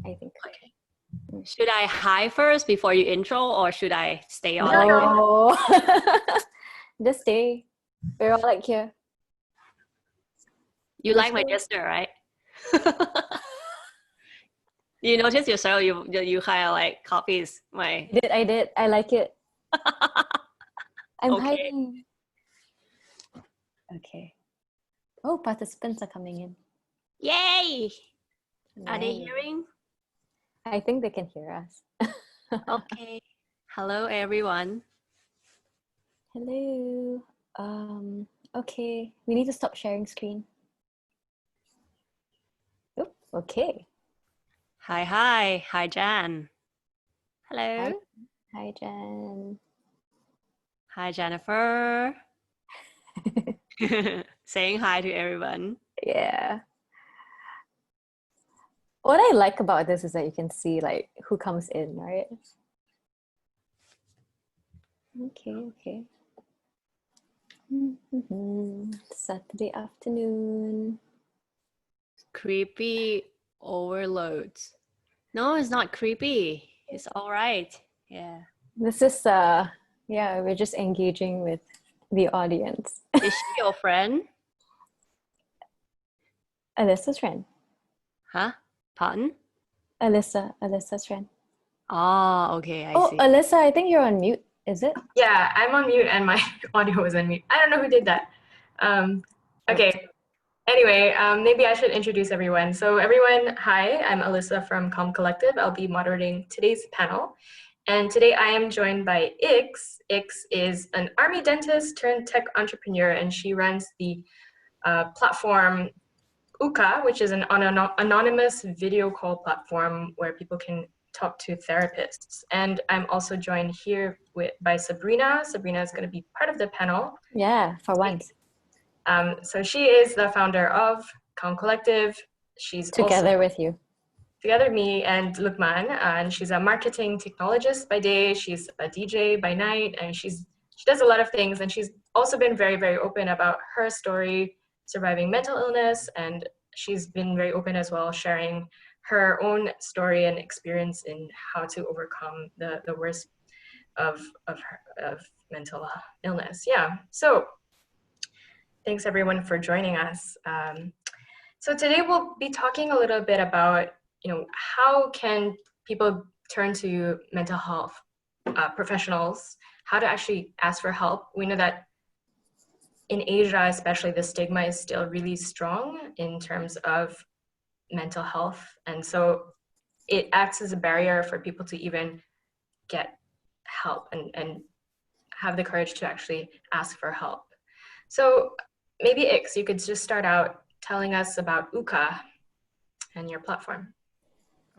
I think. Okay. Should I hi first before you intro, or should I stay on? No. Just stay. We're all like here. You like my gesture, right? You notice yourself, you kind of like copies my... I did. I like it. I'm Okay. hiding. Okay. Oh, participants are coming in. Yay! Are they Yay. hearing? I think they can hear us. Okay. Hello, everyone. Hello. Okay. We need to stop sharing screen. Oh, okay. Hi, Jan. Hello. Hi, Jan. Hi, Jennifer. Saying hi to everyone. Yeah. What I like about this is that you can see like who comes in, right? Okay. Saturday afternoon. Creepy overloads. No, it's not creepy. It's all right. Yeah. This is yeah, we're just engaging with the audience. Is she your friend? Alyssa's friend. Huh? Pardon? Alyssa's friend. Oh, okay, I see. Alyssa, I think you're on mute, is it? Yeah, I'm on mute and my audio was on mute. I don't know who did that. Okay. Anyway, maybe I should introduce everyone. So everyone, hi, I'm Alyssa from Calm Collective. I'll be moderating today's panel. And today I am joined by Ix. Ix is an army dentist turned tech entrepreneur, and she runs the platform Ooca, which is an anonymous video call platform where people can talk to therapists. And I'm also joined here by Sabrina. Sabrina is going to be part of the panel. Yeah, for once. So she is the founder of Calm Collective. She's together with you. Together, me and Lukman, and she's a marketing technologist by day. She's a DJ by night, and she does a lot of things. And she's also been very, very open about her story, surviving mental illness, and she's been very open as well, sharing her own story and experience in how to overcome the worst of mental illness. Yeah. So thanks everyone for joining us. So today we'll be talking a little bit about, how can people turn to mental health professionals, how to actually ask for help. We know that in Asia, especially, the stigma is still really strong in terms of mental health. And so it acts as a barrier for people to even get help and have the courage to actually ask for help. So maybe Ix, you could just start out telling us about Ooca and your platform.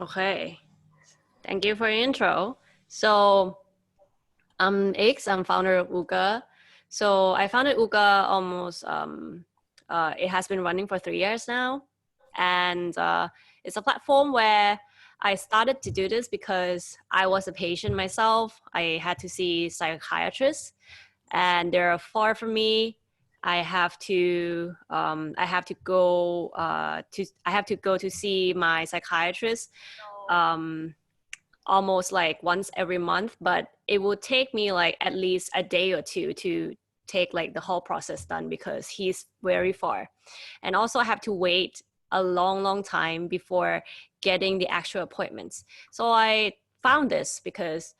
Okay. Thank you for your intro. So I'm Ix, I'm founder of Ooca. So I founded Ooca almost, it has been running for 3 years now. And it's a platform where I started to do this because I was a patient myself. I had to see psychiatrists, and they're far from me. I have to go to see my psychiatrist almost like once every month, but it would take me like at least a day or two to take like the whole process done because he's very far. And also I have to wait a long time before getting the actual appointments. So I found this because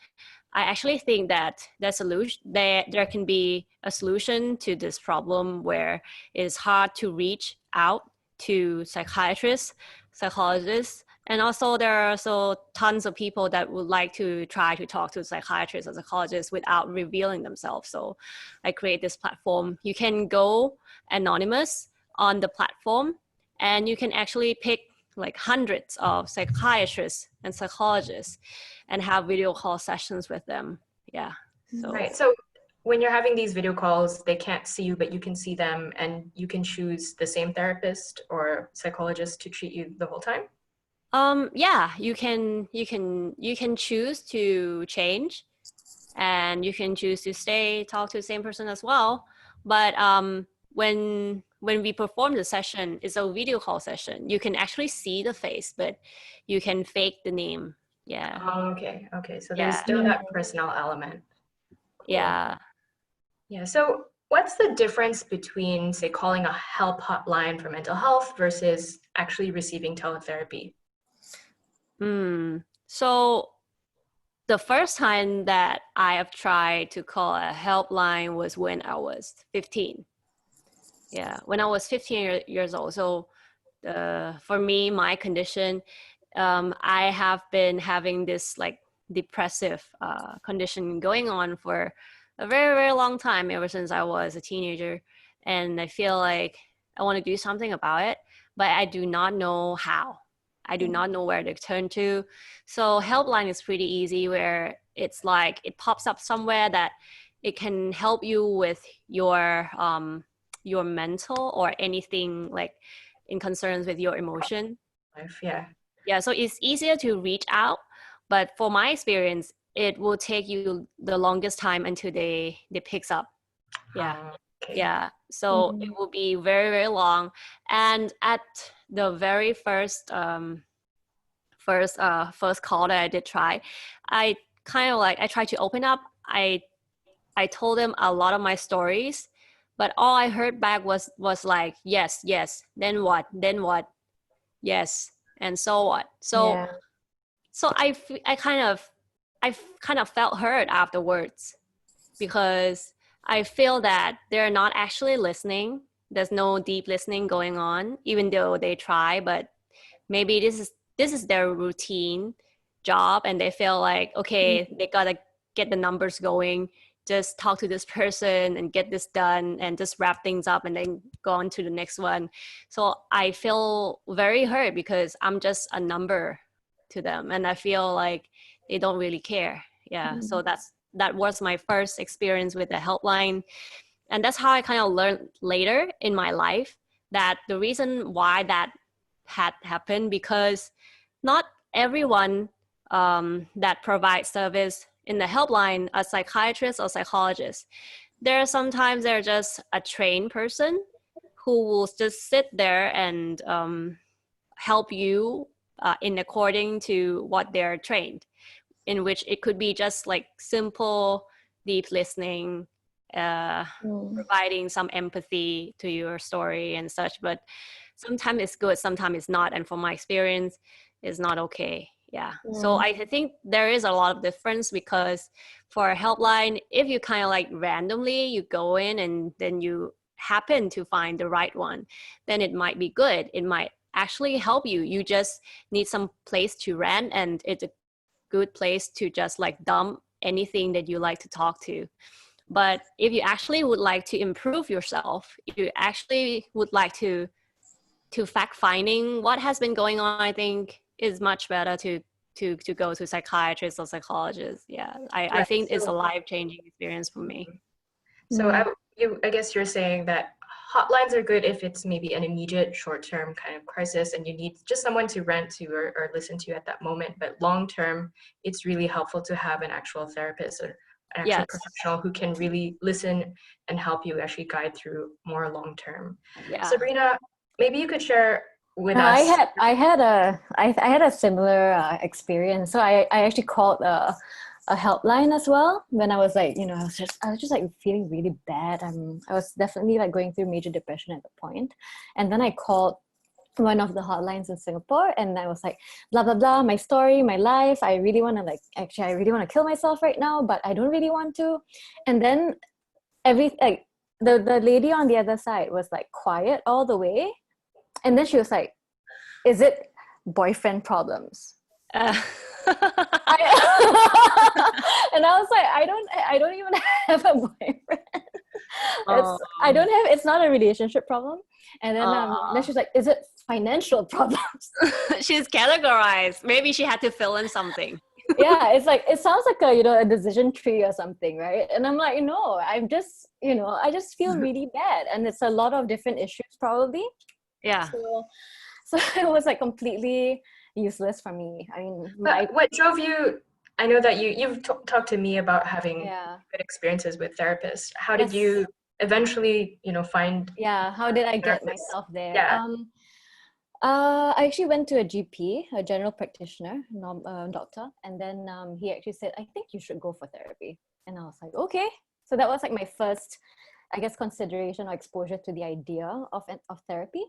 I actually think that there can be a solution to this problem where it's hard to reach out to psychiatrists, psychologists, and also there are also tons of people that would like to try to talk to psychiatrists or psychologists without revealing themselves. So I create this platform. You can go anonymous on the platform, and you can actually pick like hundreds of psychiatrists and psychologists and have video call sessions with them. Yeah. So. Right. So when you're having these video calls, they can't see you, but you can see them, and you can choose the same therapist or psychologist to treat you the whole time? Yeah, you can choose to change, and you can choose to talk to the same person as well. But when we perform the session, it's a video call session. You can actually see the face, but you can fake the name. Yeah. Oh, okay. Okay. So there's Yeah. still that personal element. Cool. Yeah. Yeah. So what's the difference between, say, calling a help hotline for mental health versus actually receiving teletherapy? So the first time that I have tried to call a helpline was when I was 15. Yeah, when I was 15 years old. So for me, my condition, I have been having this like depressive condition going on for a very, very long time, ever since I was a teenager. And I feel like I want to do something about it, but I do not know how. I do not know where to turn to. So helpline is pretty easy, where it's like it pops up somewhere that it can help you with your mental or anything like in concerns with your emotion. Life, yeah. Yeah, so it's easier to reach out, but for my experience, it will take you the longest time until they picks up. Yeah. Okay. Yeah, so it will be very, very long. And at the very first call that I did try, I kind of like I tried to open up. I told them a lot of my stories, but all I heard back was like yes, yes, then what, yes, and so what. So I kind of felt hurt afterwards, because I feel that they're not actually listening. There's no deep listening going on, even though they try, but maybe this is their routine job, and they feel like, okay, they gotta get the numbers going, just talk to this person and get this done and just wrap things up and then go on to the next one. So I feel very hurt because I'm just a number to them, and I feel like they don't really care. Yeah. So that was my first experience with the helpline. And that's how I kind of learned later in my life that the reason why that had happened, because not everyone that provides service in the helpline are psychiatrists or psychologists. Sometimes they're just a trained person who will just sit there and help you in according to what they're trained, in which it could be just like simple deep listening, providing some empathy to your story and such. But sometimes it's good, sometimes it's not, and from my experience it's not okay. Yeah. So I think there is a lot of difference, because for a helpline, if you kind of like randomly you go in and then you happen to find the right one, then it might be good, it might actually help you. You just need some place to rent, and it's a good place to just like dump anything that you like to talk to. But if you actually would like to improve yourself, if you actually would like to fact finding what has been going on, I think is much better to go to psychiatrists or psychologists. Yeah, I think it's a life-changing experience for me. So I guess you're saying that hotlines are good if it's maybe an immediate short-term kind of crisis and you need just someone to rant to or listen to at that moment. But long-term, it's really helpful to have an actual therapist or an actual professional who can really listen and help you actually guide through more long-term. Yeah. Sabrina, maybe you could share with us. I had a similar experience. So I actually called a helpline as well when I was like, I was just like feeling really bad. I was definitely like going through major depression at the point. And then I called one of the hotlines in Singapore, and I was like, blah blah blah, my story, my life. I really want to kill myself right now, but I don't really want to. And then the lady on the other side was like quiet all the way. And then she was like, is it boyfriend problems? And I was like, I don't even have a boyfriend. It's not a relationship problem. And then she's like, is it financial problems? She's categorized. Maybe she had to fill in something. Yeah, it's like, it sounds like a decision tree or something, right? And I'm like, no, I'm just, I just feel really bad. And it's a lot of different issues probably. Yeah. So it was like completely useless for me. I mean, what drove you? I know that you've talked to me about having good experiences with therapists. How did you eventually, find Yeah, how did I get therapist? myself there? Yeah. I actually went to a GP, a general practitioner, doctor, and then he actually said, "I think you should go for therapy." And I was like, "Okay." So that was like my first, I guess, consideration or exposure to the idea of therapy.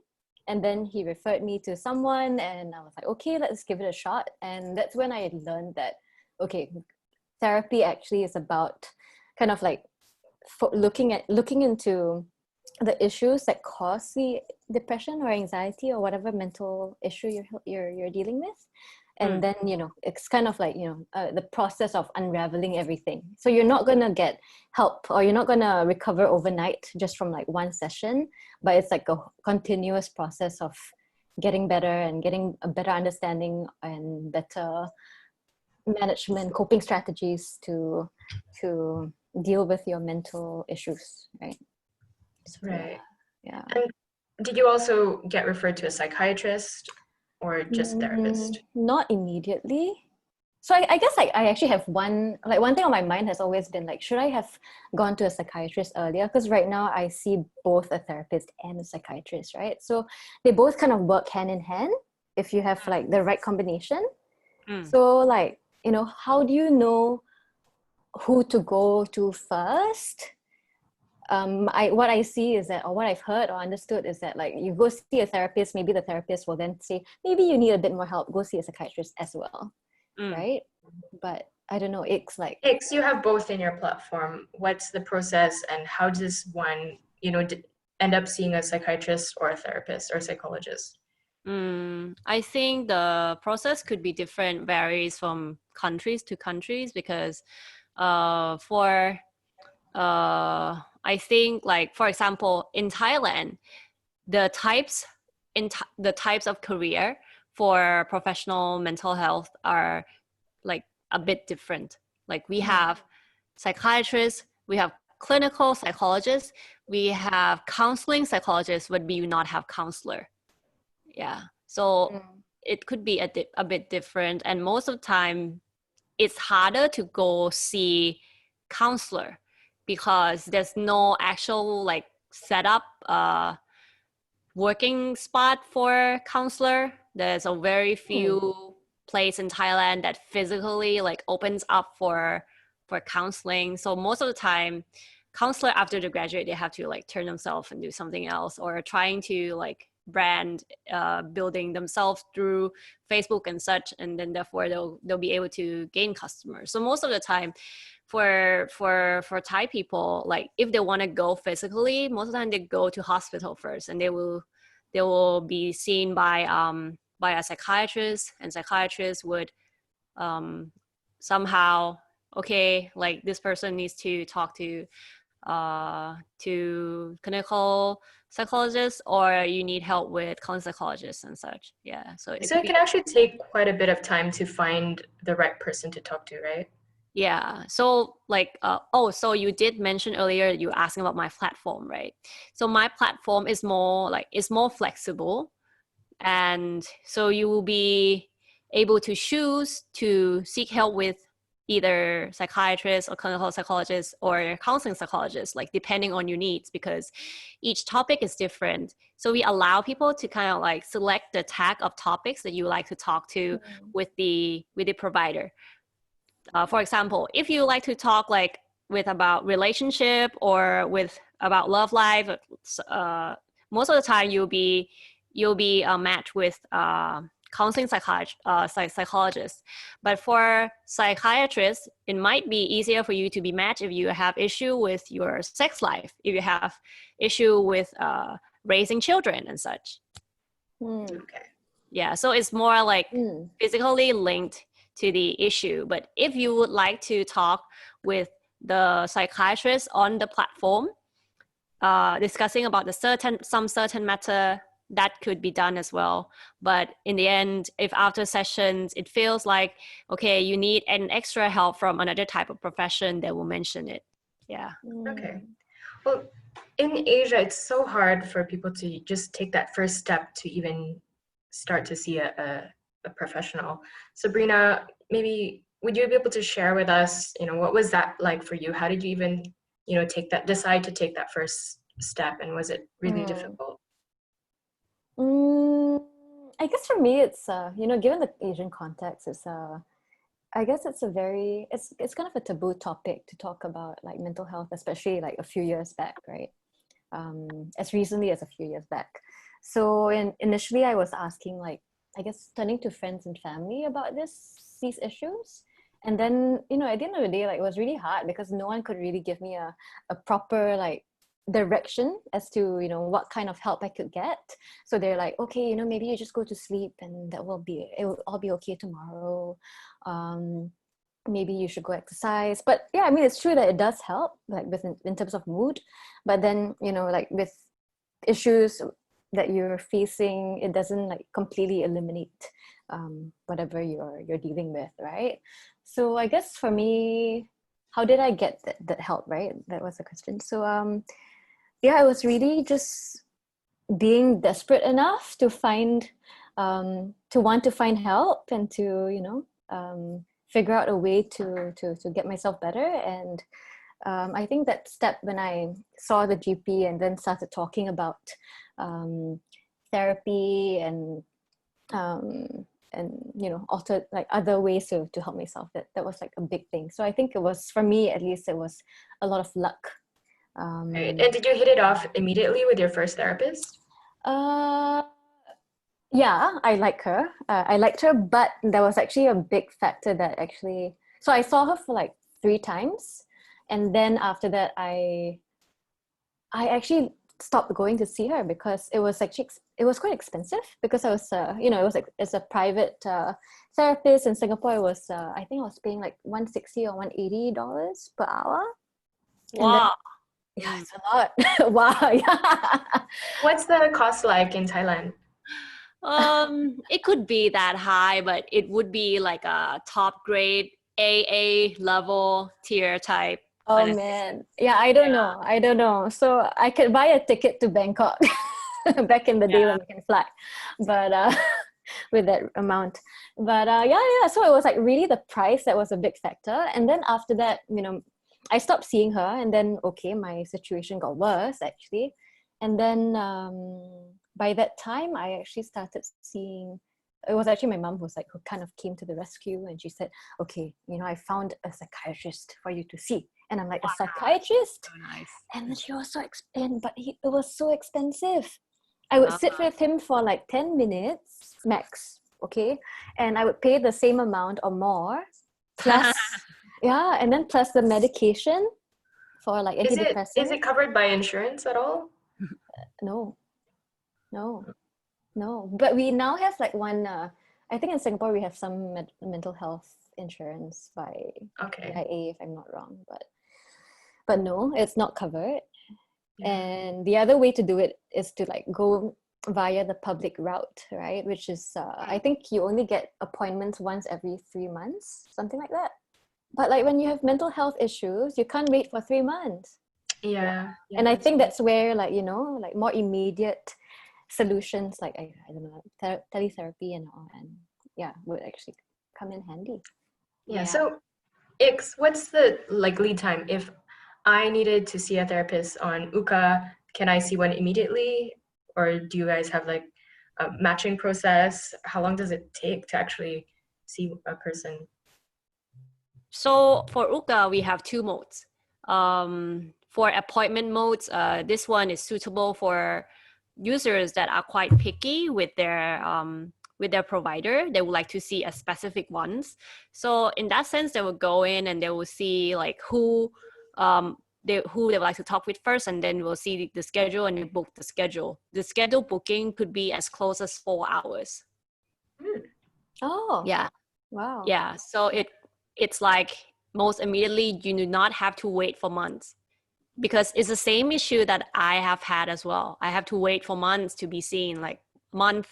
And then he referred me to someone, and I was like, "Okay, let's give it a shot." And that's when I had learned that, okay, therapy actually is about kind of like looking into the issues that cause the depression or anxiety or whatever mental issue you're dealing with, and then it's kind of like the process of unraveling everything. So you're not gonna get help, or you're not gonna recover overnight just from like one session, but it's like a continuous process of getting better and getting a better understanding and better management coping strategies to deal with your mental issues, right? So, Right. yeah. And did you also get referred to a psychiatrist or just therapist? Not immediately. So I guess like I actually have one thing on my mind has always been like, should I have gone to a psychiatrist earlier? Because right now I see both a therapist and a psychiatrist, right? So they both kind of work hand in hand if you have like the right combination. So like, how do you know who to go to first? What I see is that, or what I've heard or understood is that, like, you go see a therapist, maybe the therapist will then say, maybe you need a bit more help, go see a psychiatrist as well, right? But I don't know, it's like, Ix, you have both in your platform. What's the process, and how does one, end up seeing a psychiatrist or a therapist or psychologist? I think the process could be different, varies from countries to countries, because I think, like, for example, in Thailand, the types of career for professional mental health are like a bit different. Like, we have psychiatrists, we have clinical psychologists, we have counseling psychologists, but we do not have counselor. Yeah. So it could be a bit different. And most of the time, it's harder to go see counselor because there's no actual like setup working spot for counselor. There's a very few place in Thailand that physically like opens up for counseling. So most of the time, counselor after they graduate, they have to like turn themselves and do something else, or trying to like brand building themselves through Facebook and such, and then therefore they'll be able to gain customers. So most of the time, for Thai people, like if they want to go physically, most of the time they go to hospital first, and they will be seen by a psychiatrist, and psychiatrist would somehow, okay, like this person needs to talk to clinical psychologists, or you need help with counseling psychologists and such. Yeah, so it So could it be. can actually take quite a bit of time to find the right person to talk to, right? Yeah. So like, so you did mention earlier, you were asking about my platform, right? So my platform is more flexible. And so you will be able to choose to seek help with either psychiatrist or clinical psychologist or counseling psychologist, like depending on your needs, because each topic is different. So we allow people to kind of like select the tag of topics that you like to talk to with the provider. For example, if you like to talk like with about relationship or with about love life, most of the time you'll be matched with counseling psychologist. But for psychiatrists, it might be easier for you to be matched if you have issue with your sex life, if you have issue with raising children and such. Okay. Yeah, so it's more like physically linked to the issue. But if you would like to talk with the psychiatrist on the platform, discussing about some certain matter, that could be done as well. But in the end, if after sessions it feels like, okay, you need an extra help from another type of profession, they will mention it. Yeah. Okay. Well, in Asia, it's so hard for people to just take that first step to even start to see a professional. Sabrina, maybe would you be able to share with us, what was that like for you? How did you even decide to take that first step, and was it really difficult? I guess for me, it's given the Asian context, I guess it's it's kind of a taboo topic to talk about, like mental health, especially like a few years back, right? As recently as a few years back. So initially I was asking, like, I guess turning to friends and family about these issues. And then, at the end of the day, like, it was really hard because no one could really give me a proper, like, direction as to, what kind of help I could get. So they're like, okay, maybe you just go to sleep and it will all be okay tomorrow. Maybe you should go exercise. But yeah, I mean, it's true that it does help, like in terms of mood. But then, like with issues that you're facing, it doesn't like completely eliminate whatever you're dealing with, right? So I guess for me, how did I get that help, right? That was the question. So yeah, I was really just being desperate enough to want to find help and to figure out a way to get myself better. And I think that step when I saw the GP and then started talking about therapy and other ways to help myself, that was like a big thing. So I think it was, for me at least, it was a lot of luck. Right. And did you hit it off immediately with your first therapist? Yeah, I like her. I liked her, but there was actually a big factor that actually. So I saw her for like 3 times, and then after that, I actually stopped going to see her because it was quite expensive, because I was it was like, it's a private therapist in Singapore. It was I think I was paying like $160 or $180 per hour. Wow. Yeah, it's a lot. Wow. Yeah. What's the cost like in Thailand? It could be that high, but it would be like a top grade AA level tier type. Oh man. Yeah, I don't know. So I could buy a ticket to Bangkok back in the day when we can fly, but with that amount. But yeah. So it was like really the price that was a big factor. And then after that, I stopped seeing her, and then my situation got worse actually. And then by that time, I actually started seeing. It was actually my mom who kind of came to the rescue, and she said, "Okay, I found a psychiatrist for you to see." And I'm like, "A psychiatrist?" So nice. And then she was it was so expensive. I would sit with him for like 10 minutes max, okay? And I would pay the same amount or more, plus yeah, and then plus the medication for like antidepressants. Is it covered by insurance at all? No. But we now have like one. I think in Singapore we have some mental health insurance by AIA, if I'm not wrong. But no, it's not covered. Yeah. And the other way to do it is to like go via the public route, right? Which is I think you only get appointments once every 3 months, something like that. But like when you have mental health issues, you can't wait for 3 months. Yeah. And I think that's where like like more immediate solutions, like I don't know, teletherapy and all, and would actually come in handy. Yeah. So what's the like lead time? If I needed to see a therapist on Ooca, can I see one immediately, or do you guys have like a matching process? How long does it take to actually see a person? So for Ooca, we have 2 modes. For appointment modes, this one is suitable for users that are quite picky with their provider. They would like to see a specific ones. So in that sense, they will go in and they will see like who they would like to talk with first, and then we'll see the schedule and you book the schedule. The schedule booking could be as close as 4 hours. Oh. Yeah. Wow. Yeah. So it's like most immediately, you do not have to wait for months, because it's the same issue that I have had as well. I have to wait for months to be seen, like a month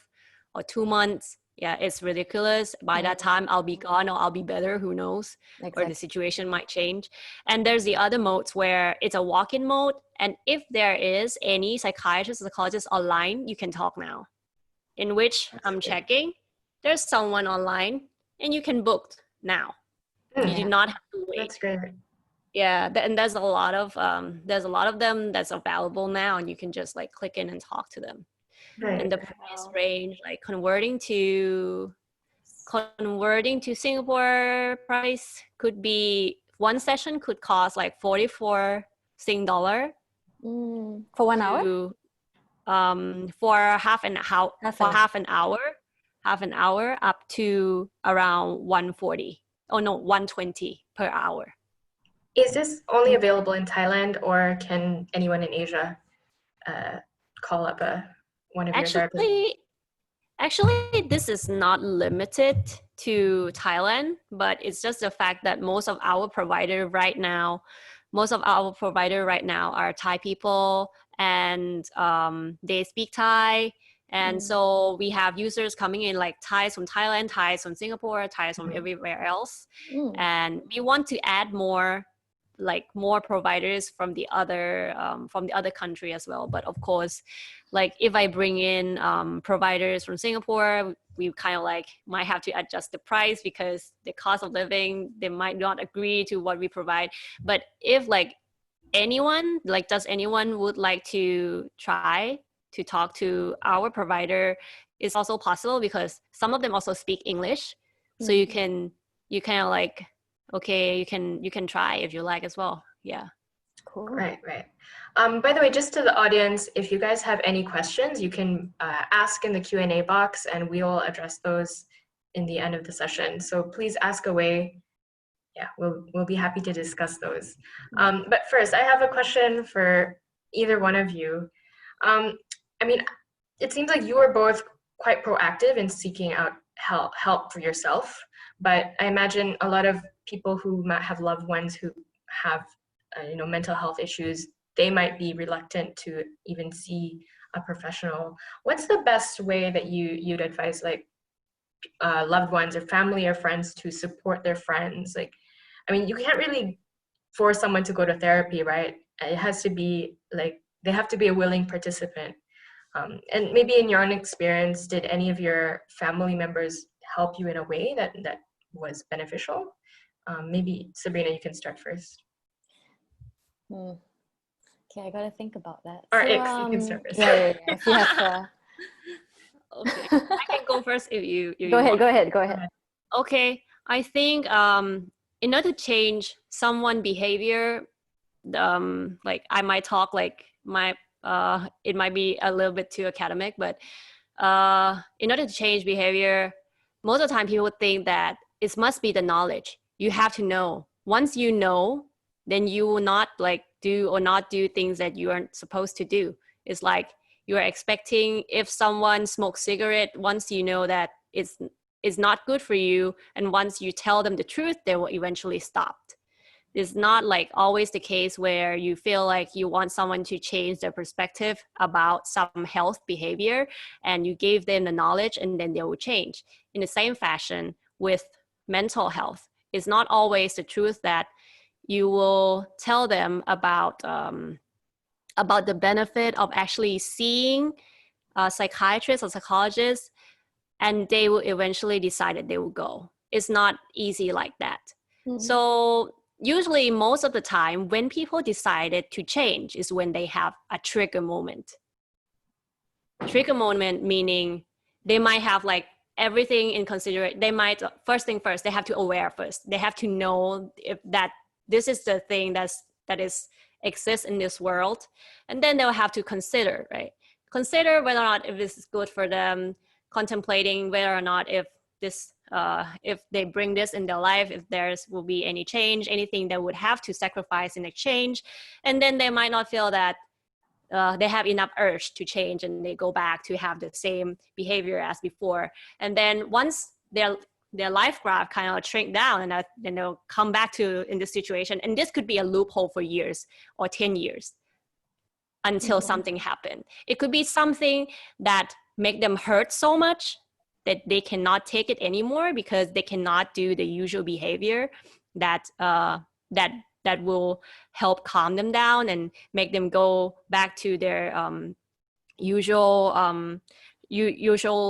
or 2 months. Yeah, it's ridiculous. By that time, I'll be gone or I'll be better, who knows? Exactly. Or the situation might change. And there's the other modes where it's a walk-in mode. And if there is any psychiatrist or psychologist online, you can talk now. In which I'm checking, there's someone online and you can book now. You do not have to wait. That's great. Yeah, and there's a lot of them that's available now, and you can just like click in and talk to them. And Right. the price range, like converting to Singapore price, could be one session could cost like 44 Sing dollar For 1 hour? to for half an hour half an hour up to around 140. Oh no, 120 per hour. Is this only available in Thailand, or can anyone in Asia call up one of your therapists? Actually, this is not limited to Thailand, but it's just the fact that most of our provider right now are Thai people, and they speak Thai. And so we have users coming in like Thais from Thailand, Thais from Singapore, Thais from everywhere else. And we want to add more providers from the other country as well. But of course, like if I bring in providers from Singapore, we kind of like might have to adjust the price because the cost of living, they might not agree to what we provide. But if like does anyone would like to try to talk to our provider, it's also possible because some of them also speak English. So you kind of like, okay, you can try if you like as well. Yeah. Cool. Right. By the way, just to the audience, if you guys have any questions, you can ask in the Q&A box, and we'll address those in the end of the session. So please ask away. Yeah, we'll be happy to discuss those. But first, I have a question for either one of you. I mean, it seems like you are both quite proactive in seeking out help for yourself, but I imagine a lot of people who might have loved ones who have mental health issues, they might be reluctant to even see a professional. What's the best way that you'd advise like loved ones or family or friends to support their friends? Like, I mean, you can't really force someone to go to therapy, right? It has to be like, they have to be a willing participant. And maybe in your own experience, did any of your family members help you in a way that was beneficial? Maybe Sabrina, you can start first. Okay, I gotta think about that. Or So, Ix, you can start first. yeah. If you have Okay, I can go first if you go want. ahead. Okay, I think in order to change someone behavior, like I might talk like it might be a little bit too academic, but in order to change behavior, most of the time people think that it must be the knowledge. You have to know. Once you know, then you will not like do things that you aren't supposed to do. It's like you are expecting if someone smokes cigarette, once you know that it's not good for you, and once you tell them the truth, they will eventually stop. It's not like always the case where you feel like you want someone to change their perspective about some health behavior and you gave them the knowledge and then they will change. In the same fashion with mental health, it's not always the truth that you will tell them about the benefit of actually seeing a psychiatrist or psychologist, and they will eventually decide that they will go. It's not easy like that. So usually most of the time when people decided to change is when they have a trigger moment. Trigger moment meaning they might have like everything in consideration. They might, first thing first, they have to aware first. They have to know if that this is the thing that exists in this world. And then they'll have to consider, right? Consider whether or not if this is good for them, contemplating whether or not if this if they bring this in their life, if there's will be any change, anything they would have to sacrifice in exchange. And then they might not feel that they have enough urge to change, and they go back to have the same behavior as before. And then once their life graph kind of shrink down, and then they'll come back to in this situation. And this could be a loophole for years or 10 years until something happened. It could be something that make them hurt so much that they cannot take it anymore because they cannot do the usual behavior that will help calm them down and make them go back to their usual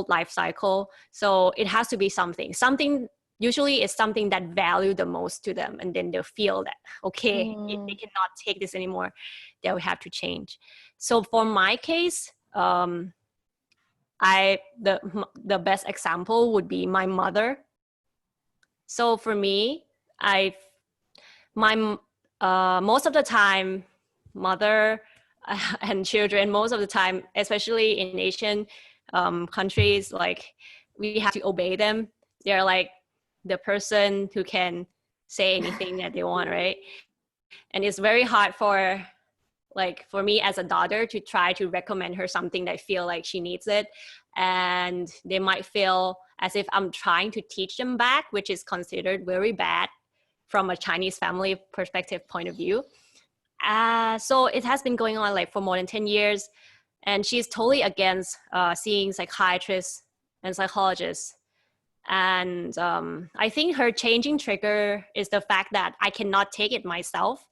life cycle. So it has to be something usually it's something that value the most to them, and then they'll feel that okay, if they cannot take this anymore, they'll have to change. So for my case, the best example would be my mother. So for me, most of the time, mother and children, most of the time, especially in Asian countries, like we have to obey them. They're like the person who can say anything that they want, right? And it's very hard for me as a daughter to try to recommend her something that I feel like she needs it. And they might feel as if I'm trying to teach them back, which is considered very bad from a Chinese family perspective point of view. So it has been going on like for more than 10 years. And she's totally against seeing psychiatrists and psychologists. And I think her changing trigger is the fact that I cannot take it myself,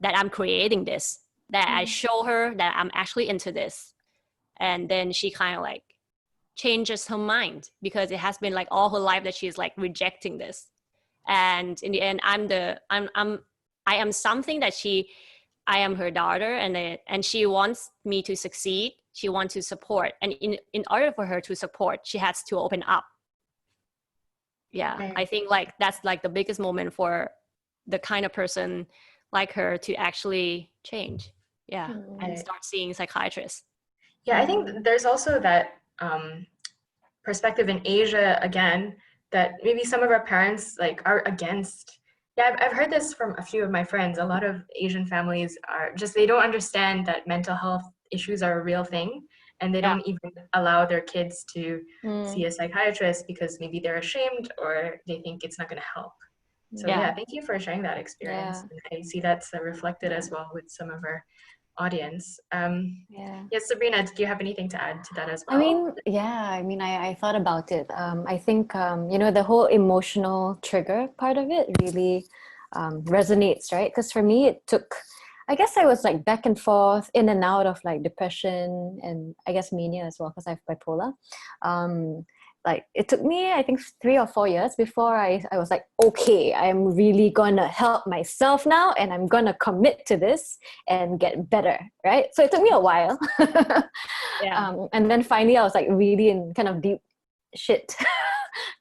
that I'm creating this, that I show her that I'm actually into this. And then she kind of like changes her mind, because it has been like all her life that she's like rejecting this. And in the end, I am something that I am her daughter, and she wants me to succeed. She wants to support. And in order for her to support, she has to open up. Yeah, I think like that's like the biggest moment for the kind of person like her to actually change. Yeah, and start seeing psychiatrists. Yeah, I think there's also that perspective in Asia, again, that maybe some of our parents like are against. Yeah, I've heard this from a few of my friends. A lot of Asian families are just, they don't understand that mental health issues are a real thing, and they don't even allow their kids to see a psychiatrist because maybe they're ashamed or they think it's not going to help. So yeah, thank you for sharing that experience. And I see that's reflected as well with some of our audience. Yes, Sabrina, do you have anything to add to that as well? I mean, I thought about it. I think, the whole emotional trigger part of it really resonates, right? Because for me, it took, I guess I was like back and forth, in and out of like depression and I guess mania as well, because I have bipolar. Like it took me, I think 3 or 4 years before I was like, okay, I'm really gonna help myself now, and I'm gonna commit to this and get better, right? So it took me a while. And then finally I was like really in kind of deep shit.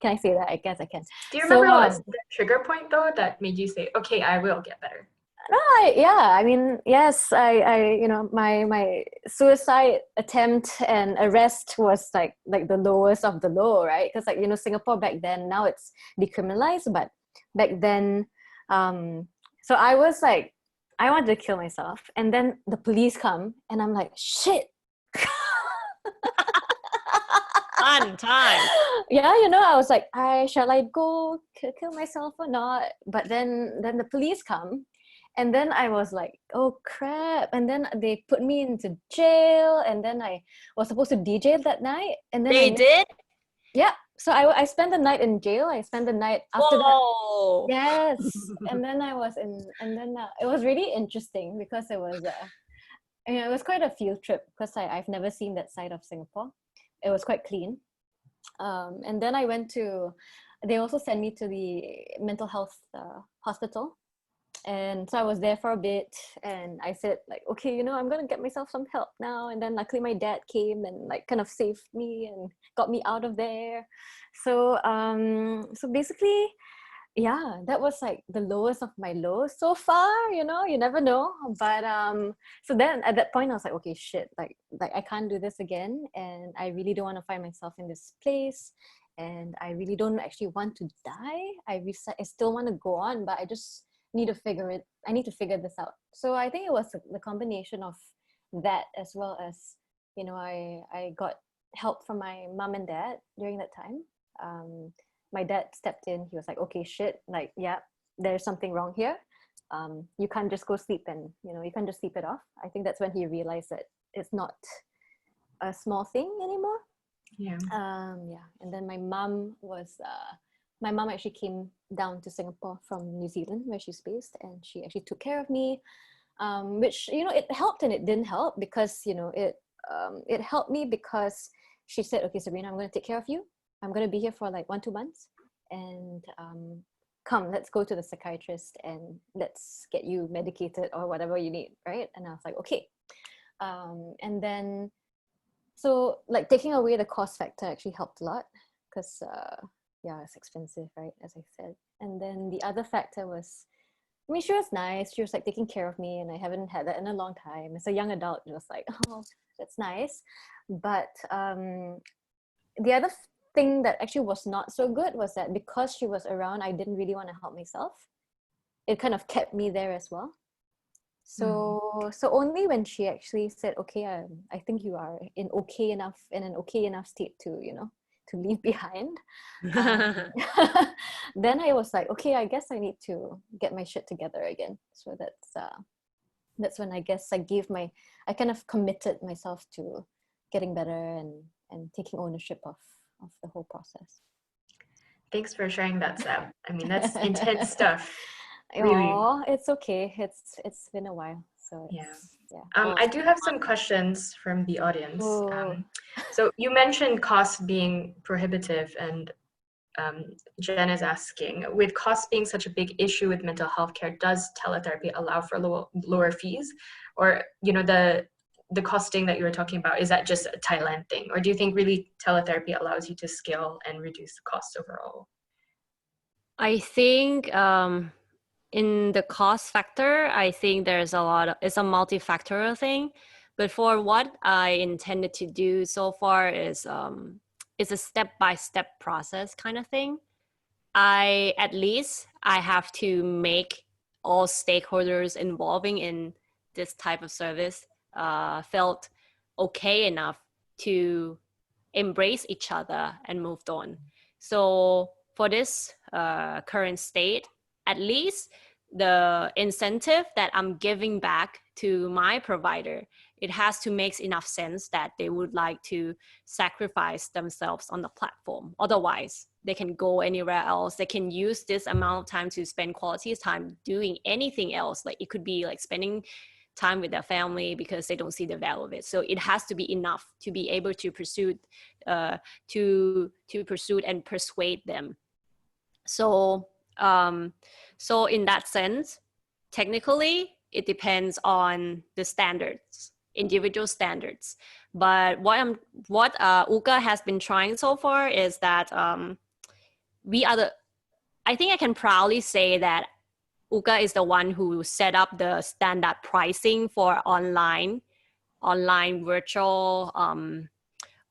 Can I say that? I guess I can. Do you remember what was the trigger point though that made you say, okay, I will get better? No, I mean, yes, my suicide attempt and arrest was like the lowest of the low, right? Because like, Singapore back then, now it's decriminalized, but back then, so I was like, I wanted to kill myself, and then the police come, and I'm like, shit. Fun time. Yeah, I was like, shall I go kill myself or not? But then the police come. And then I was like, oh crap. And then they put me into jail. And then I was supposed to DJ that night. And then they did? Yeah. So I spent the night in jail. I spent the night after that. Yes. And then I was it was really interesting because it was, it was quite a field trip because I've never seen that side of Singapore. It was quite clean. And then I they also sent me to the mental health hospital. And so I was there for a bit, and I said like, okay, I'm gonna get myself some help now. And then luckily my dad came and like kind of saved me and got me out of there. So so basically, yeah, that was like the lowest of my lows so far. You never know. But so then at that point I was like, okay, shit, like I can't do this again, and I really don't want to find myself in this place, and I really don't actually want to die. I still want to go on, but I need to figure this out. So I think it was the combination of that, as well as I got help from my mom and dad during that time. My dad stepped in. He was like, okay, shit, like, yeah, there's something wrong here. You can't just go sleep and you can't just sleep it off. I think that's when he realized that it's not a small thing anymore. And then my mom actually came down to Singapore from New Zealand, where she's based, and she actually took care of me, which it helped and it didn't help, because it helped me because she said, okay, Sabrina, I'm going to take care of you. I'm going to be here for like 1-2 months, and come, let's go to the psychiatrist and let's get you medicated or whatever you need, right? And I was like, okay. And then, so like taking away the cost factor actually helped a lot because yeah, it's expensive, right? As I said. And then the other factor was, I mean, she was nice. She was like taking care of me, and I haven't had that in a long time. As a young adult, it was like, oh, that's nice. But the other thing that actually was not so good was that because she was around, I didn't really want to help myself. It kind of kept me there as well. So only when she actually said, okay, I think you are in an okay enough state to, you know, to leave behind. Then I was like, okay, I guess I need to get my shit together again. So that's when I guess I kind of committed myself to getting better and taking ownership of the whole process. Thanks for sharing that, Sam. I mean, that's intense stuff. Really. Oh, it's okay. It's been a while. So Yeah. yeah. I do have some questions from the audience. Oh. So you mentioned costs being prohibitive, and Jen is asking, with costs being such a big issue with mental health care, does teletherapy allow for lower fees? Or, you know, the costing that you were talking about, is that just a Thailand thing? Or do you think really teletherapy allows you to scale and reduce the cost overall? I think in the cost factor, I think there's it's a multifactorial thing. But for what I intended to do so far is it's a step-by-step process kind of thing. I have to make all stakeholders involving in this type of service felt okay enough to embrace each other and moved on. So for this current state, at least the incentive that I'm giving back to my provider, it has to make enough sense that they would like to sacrifice themselves on the platform. Otherwise, they can go anywhere else. They can use this amount of time to spend quality time doing anything else. Like it could be like spending time with their family because they don't see the value of it. So it has to be enough to be able to pursue and persuade them. So so in that sense, technically it depends on the standards, individual standards. But what Ooca has been trying so far is that I think I can proudly say that Ooca is the one who set up the standard pricing for online virtual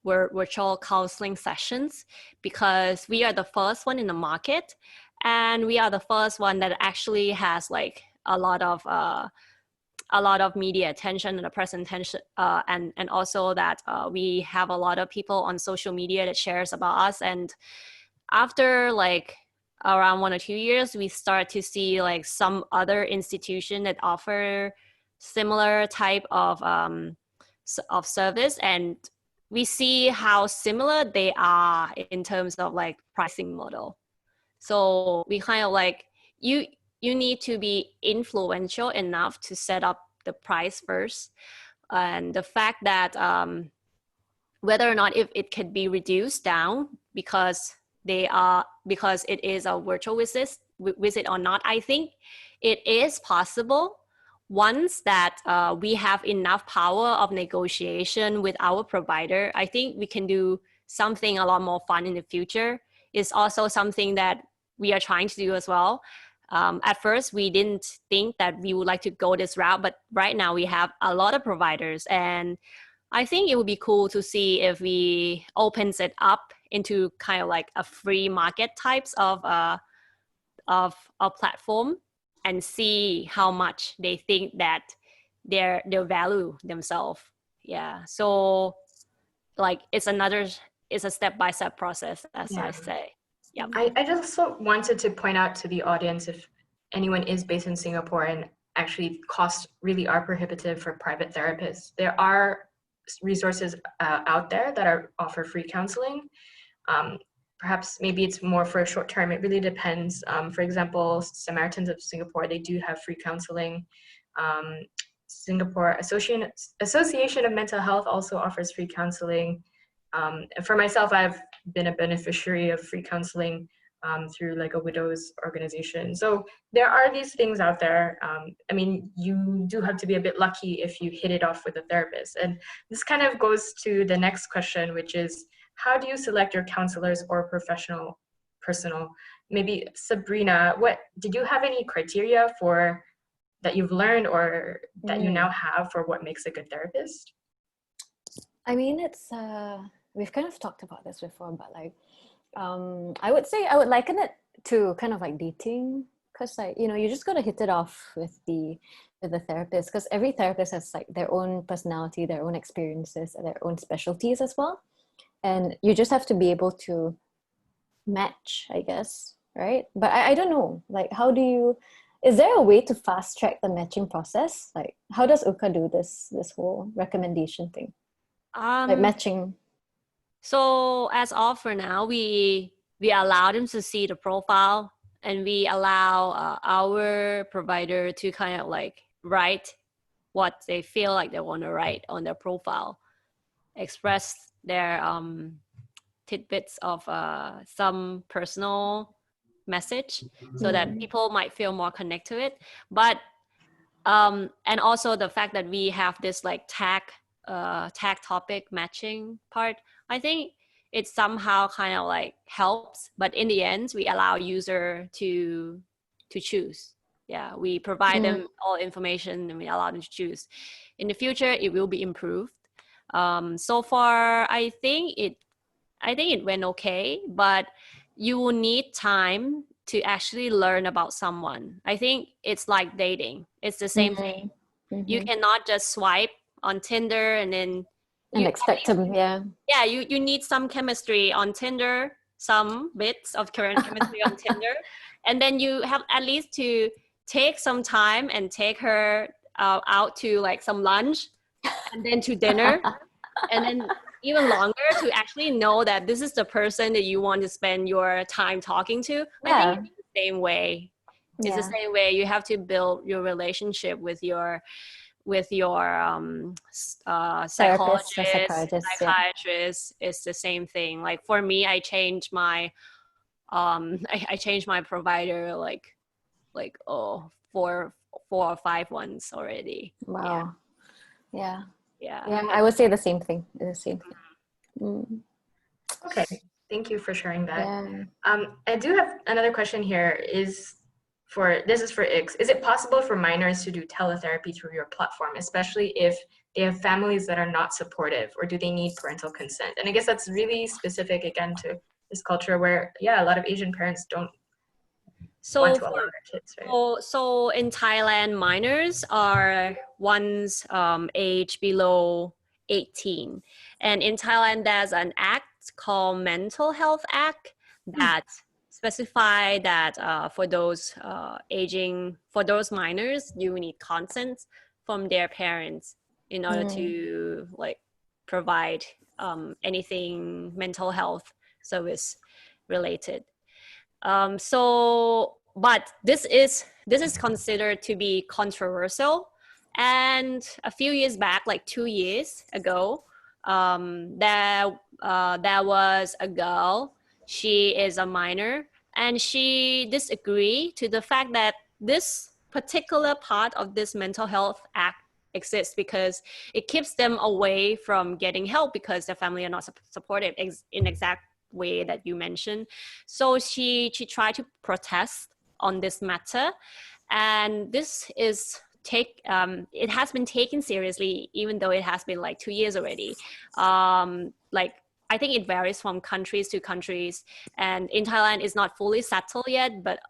virtual counseling sessions, because we are the first one in the market, and we are the first one that actually has like a lot of media attention and the press attention, and also that we have a lot of people on social media that shares about us. And after like around 1 or 2 years, we start to see like some other institution that offer similar type of service, and we see how similar they are in terms of like pricing model. So we kind of like, you need to be influential enough to set up the price first. And the fact that whether or not if it can be reduced down because it is a virtual visit or not, I think it is possible once that we have enough power of negotiation with our provider. I think we can do something a lot more fun in the future. It's also something that we are trying to do as well. At first, we didn't think that we would like to go this route, but right now we have a lot of providers, and I think it would be cool to see if we opens it up into kind of like a free market types of a platform, and see how much they think that they value themselves. Yeah. So like it's a step-by-step process, as I say. Yeah. I just wanted to point out to the audience, if anyone is based in Singapore and actually costs really are prohibitive for private therapists, there are resources out there that offer free counseling. Perhaps maybe it's more for a short term. It really depends. For example, Samaritans of Singapore, they do have free counseling. Singapore Association of Mental Health also offers free counseling. For myself, I've been a beneficiary of free counseling through like a widows organization. So there are these things out there. I mean, you do have to be a bit lucky if you hit it off with a therapist. And this kind of goes to the next question, which is, how do you select your counselors or personal? Maybe Sabrina, what did you have any criteria for that you've learned or that you now have for what makes a good therapist? I mean, it's we've kind of talked about this before, but like I would say I would liken it to kind of like dating, because like, you know, you just gotta hit it off with the therapist, because every therapist has like their own personality, their own experiences, and their own specialties as well, and you just have to be able to match, I guess, right? But I don't know, like, how do you, is there a way to fast track the matching process? Like, how does Ooca do this whole recommendation thing, like matching? So as of for now, we allow them to see the profile, and we allow our provider to kind of like write what they feel like they want to write on their profile, express their tidbits of some personal message, so that people might feel more connected to it. But and also the fact that we have this like tag topic matching part, I think it somehow kind of like helps, but in the end we allow user to choose. Yeah, we provide them all information and we allow them to choose. In the future it will be improved. So far I think it went okay, but you will need time to actually learn about someone. I think it's like dating. It's the same thing. You cannot just swipe on Tinder and then And expect them, you need some chemistry on Tinder, some bits of current chemistry on Tinder, and then you have at least to take some time and take her out to like some lunch and then to dinner, and then even longer to actually know that this is the person that you want to spend your time talking to. I think it's the same way. It's the same way. You have to build your relationship with your psychologist, psychiatrist. It's the same thing. Like for me, I changed my I changed my provider like four or five ones already. Wow. Yeah. Yeah, I would say the same thing. The same thing. Okay, thank you for sharing that. Yeah. I do have another question here. This is for Ix. Is it possible for minors to do teletherapy through your platform, especially if they have families that are not supportive, or do they need parental consent? And I guess that's really specific again to this culture where, a lot of Asian parents don't want to allow their kids, right? So in Thailand, minors are ones age below 18. And in Thailand, there's an act called Mental Health Act that specify that for those for those minors, you need consent from their parents in order to like provide anything mental health service related. But this is considered to be controversial. And a few years back, like 2 years ago, there was a girl. She is a minor, and she disagreed to the fact that this particular part of this mental health act exists, because it keeps them away from getting help because their family are not supportive in exact way that you mentioned. So she tried to protest on this matter, and this is it has been taken seriously, even though it has been like 2 years already. Like I think it varies from countries to countries, and in Thailand it's not fully settled yet, but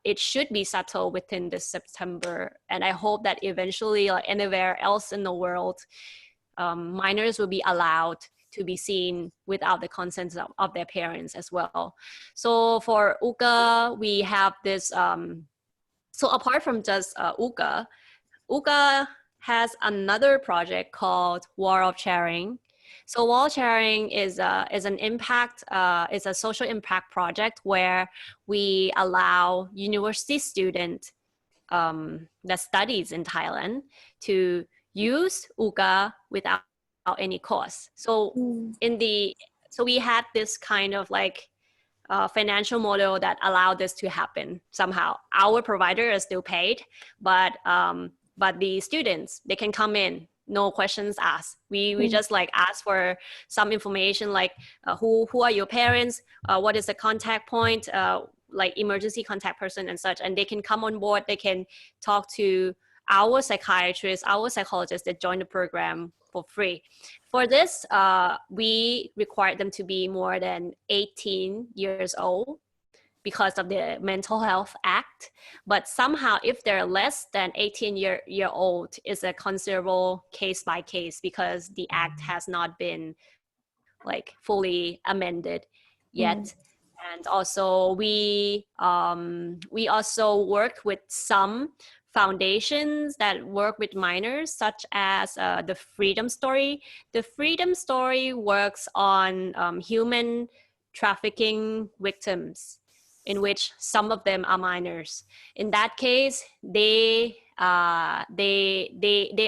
it should be settled within this September. And I hope that eventually, like anywhere else in the world, minors will be allowed to be seen without the consent of their parents as well. So for Ooca, we have this, so apart from just Ooca has another project called War of Sharing. So War of Sharing is an impact, is a social impact project where we allow university students that studies in Thailand to use Ooca without any cost. So so we had this kind of like financial model that allow this to happen somehow. Our provider is still paid, but the students, they can come in, no questions asked. We just like ask for some information like who are your parents, what is the contact point, like emergency contact person and such, and they can come on board. They can talk to our psychiatrists, our psychologists that join the program for free. For this, we require them to be more than 18 years old because of the Mental Health Act. But somehow, if they're less than 18 year old, it's a considerable case by case because the act has not been like fully amended yet. And also we also work with some foundations that work with minors, such as the Freedom Story. The Freedom Story works on human trafficking victims, in which some of them are minors. In that case, they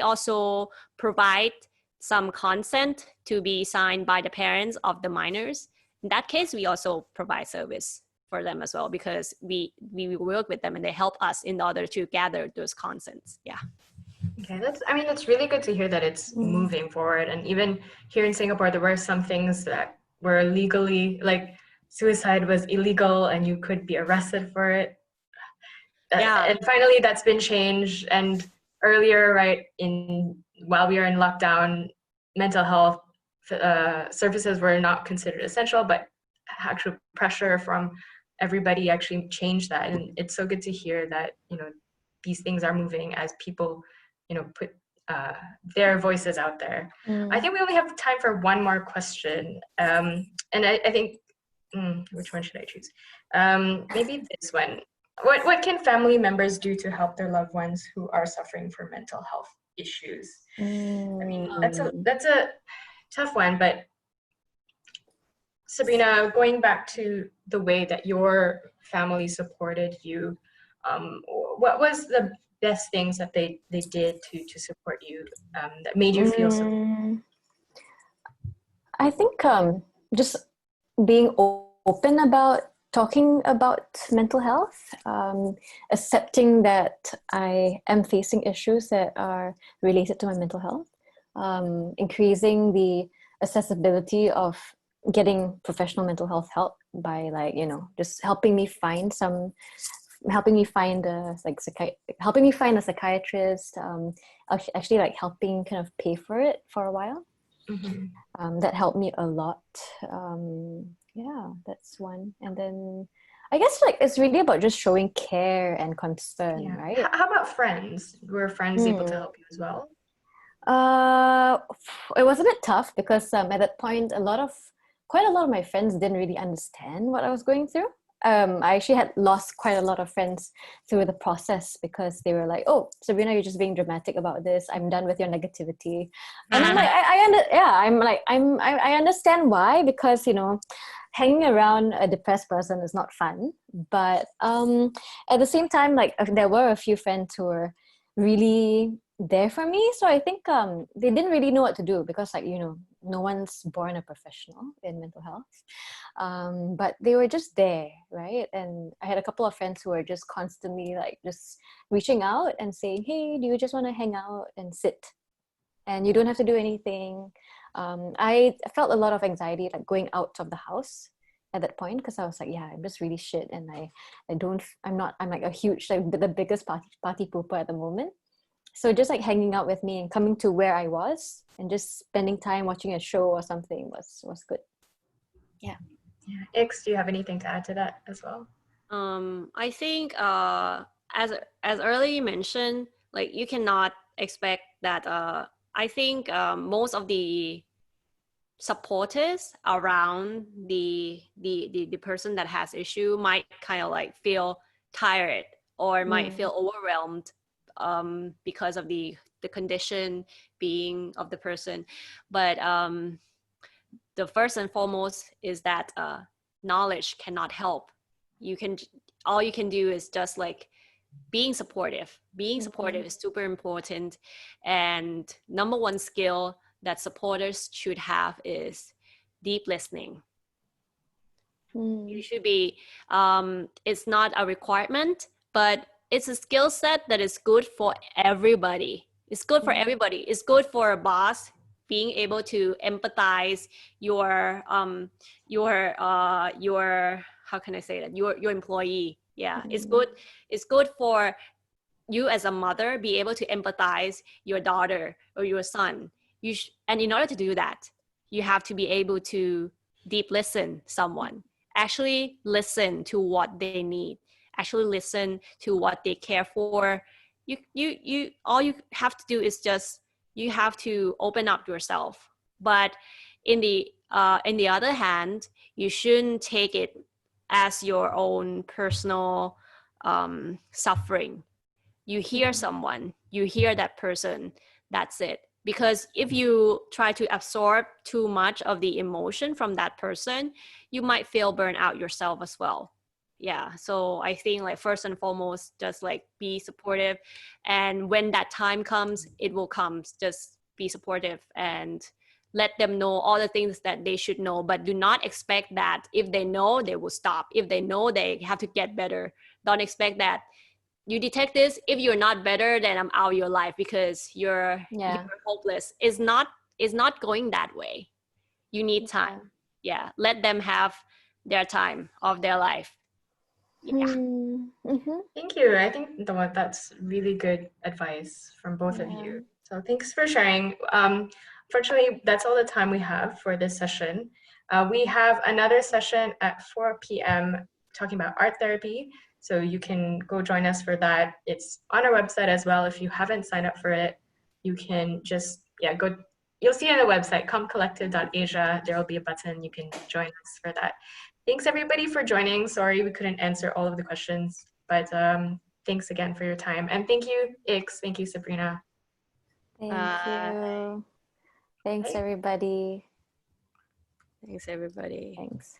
also provide some consent to be signed by the parents of the minors. In that case, we also provide service for them as well because we work with them and they help us in order to gather those consents. Yeah. Okay, that's really good to hear that it's moving forward. And even here in Singapore, there were some things that were legally, like suicide was illegal and you could be arrested for it. Yeah. And finally, that's been changed. And earlier, right, while we are in lockdown, mental health services were not considered essential, but actual pressure from everybody actually changed that. And it's so good to hear that, these things are moving as people, put their voices out there. I think we only have time for one more question. And I think, which one should I choose? Maybe this one. What can family members do to help their loved ones who are suffering from mental health issues? I mean, that's a tough one, but Sabrina, going back to the way that your family supported you, what was the best things that they did to support you that made you feel so? I think just being open about talking about mental health, accepting that I am facing issues that are related to my mental health, increasing the accessibility of getting professional mental health help by just helping me find a psychiatrist, actually like helping kind of pay for it for a while. That helped me a lot. Yeah, that's one. And then I guess it's really about just showing care and concern, right? How about friends? Were friends able to help you as well? It was a bit tough because at that point quite a lot of my friends didn't really understand what I was going through. I actually had lost quite a lot of friends through the process because they were like, "Oh, Sabrina, you're just being dramatic about this. I'm done with your negativity." And I'm like, I understand why, because hanging around a depressed person is not fun. But at the same time, there were a few friends who were really there for me. So I think they didn't really know what to do because no one's born a professional in mental health. But they were just there, right? And I had a couple of friends who were just constantly just reaching out and saying, "Hey, do you just want to hang out and sit? And you don't have to do anything." I felt a lot of anxiety going out of the house at that point because I was like, yeah, I'm just really shit, and I'm like a huge the biggest party pooper at the moment. So just hanging out with me and coming to where I was and just spending time watching a show or something was good. Yeah. Ix, do you have anything to add to that as well? I think as earlier mentioned, you cannot expect that. I think most of the supporters around the person that has issue might kind of feel tired or might feel overwhelmed because of the condition being of the person. But the first and foremost is that knowledge cannot help. All you can do is just being supportive. Being supportive is super important. And number one skill that supporters should have is deep listening. You should be, it's not a requirement, but it's a skill set that is good for everybody. It's good for everybody. It's good for a boss being able to empathize your how can I say that, your employee. Yeah, it's good. It's good for you as a mother be able to empathize your daughter or your son. And in order to do that, you have to be able to deep listen someone, actually listen to what they need, actually listen to what they care for. You all you have to do is just, you have to open up yourself. But in the other hand, you shouldn't take it as your own personal suffering. You hear someone, you hear that person, that's it. Because if you try to absorb too much of the emotion from that person, you might feel burnt out yourself as well. Yeah, so I think like first and foremost, just like be supportive, and when that time comes, it will come. Just be supportive and let them know all the things that they should know, but do not expect that if they know, they will stop. If they know, they have to get better. Don't expect that you detect this, if you're not better, then I'm out of your life because you're hopeless. It's not going that way. You need time. Yeah, let them have their time of their life. Yeah. Thank you. I think that's really good advice from both of you. So thanks for sharing. Unfortunately, that's all the time we have for this session. We have another session at 4 p.m. talking about art therapy. So you can go join us for that. It's on our website as well. If you haven't signed up for it, you can just, go. You'll see it on the website, comcollective.asia. There will be a button. You can join us for that. Thanks everybody for joining. Sorry we couldn't answer all of the questions, but thanks again for your time. And thank you, Ix. Thank you, Sabrina. Thank you. Thanks, everybody. Thanks, everybody. Thanks.